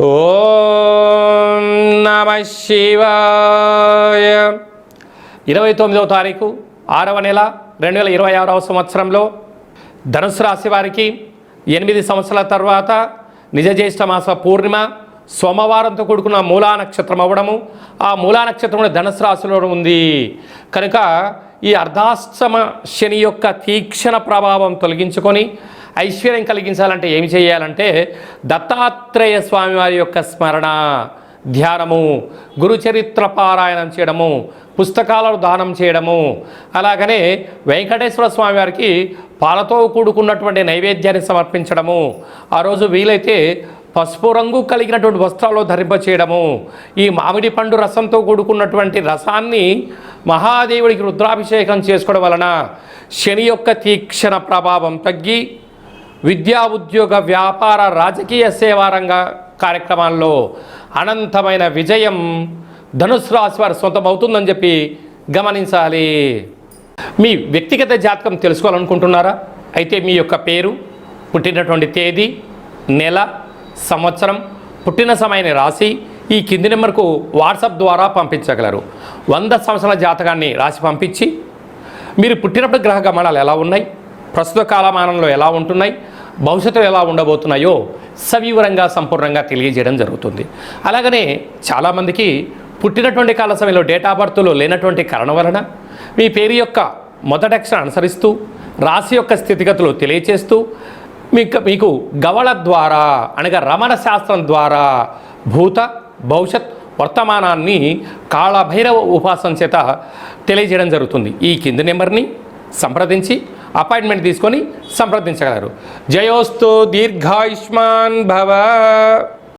ఓం నమః శివాయ. 29వ తారీఖు 6వ నెల 2026వ సంవత్సరంలో ధనుసు రాశి వారికి 8 సంవత్సరాల తర్వాత నిజ జ్యేష్ఠ మాస పూర్ణిమ సోమవారంతో కూడుకున్న మూలా నక్షత్రం అవ్వడము, ఆ మూలా నక్షత్రం ధనుసు రాశిలో ఉంది కనుక ఈ అర్ధాష్టమ శని యొక్క తీక్షణ ప్రభావం తొలగించుకొని ఐశ్వర్యం కలిగించాలంటే ఏమి చేయాలంటే దత్తాత్రేయ స్వామి వారి యొక్క స్మరణ, ధ్యానము, గురుచరిత్ర పారాయణం చేయడము, పుస్తకాలను దానం చేయడము, అలాగనే వెంకటేశ్వర స్వామి వారికి పాలతో కూడుకున్నటువంటి నైవేద్యాన్ని సమర్పించడము, ఆ రోజు వీలైతే పసుపు రంగు కలిగినటువంటి వస్త్రాలు ధరింపచేయడము, ఈ మామిడి పండు రసంతో కూడుకున్నటువంటి రసాన్ని మహాదేవుడికి రుద్రాభిషేకం చేసుకోవడం వలన శని యొక్క తీక్షణ ప్రభావం తగ్గి విద్యా, ఉద్యోగ, వ్యాపార, రాజకీయ సేవారంగ కార్యక్రమాల్లో అనంతమైన విజయం ధనుసు రాశి వారి సొంతమవుతుందని చెప్పి గమనించాలి. మీ వ్యక్తిగత జాతకం తెలుసుకోవాలనుకుంటున్నారా? అయితే మీ యొక్క పేరు, పుట్టినటువంటి తేదీ, నెల, సంవత్సరం, పుట్టిన సమయాన్ని రాసి ఈ కింది నెంబర్కు వాట్సాప్ ద్వారా పంపించగలరు. 100 సంవత్సరాల జాతకాన్ని రాసి పంపించి మీరు పుట్టినప్పుడు గ్రహ గమనాలు ఎలా ఉన్నాయి, ప్రస్తుత కాలమానంలో ఎలా ఉంటున్నాయి, భవిష్యత్తులో ఎలా ఉండబోతున్నాయో సవివరంగా సంపూర్ణంగా తెలియజేయడం జరుగుతుంది. అలాగనే చాలామందికి పుట్టినటువంటి కాల సమయంలో డేట్ ఆఫ్ బర్త్లో లేనటువంటి కారణం వలన మీ పేరు యొక్క మొదటి అక్షరం అనుసరిస్తూ రాశి యొక్క స్థితిగతులు తెలియచేస్తూ మీకు గవళ ద్వారా అనగా రమణ శాస్త్రం ద్వారా భూత, భవిష్యత్, వర్తమానాన్ని కాళభైరవ ఉపాసన చేత తెలియజేయడం జరుగుతుంది. ఈ కింది నెంబర్ని సంప్రదించి అపాయింట్మెంట్ తీసుకొని సంప్రదించగలరు. జయోస్తు దీర్ఘాయుష్మాన్ భవ.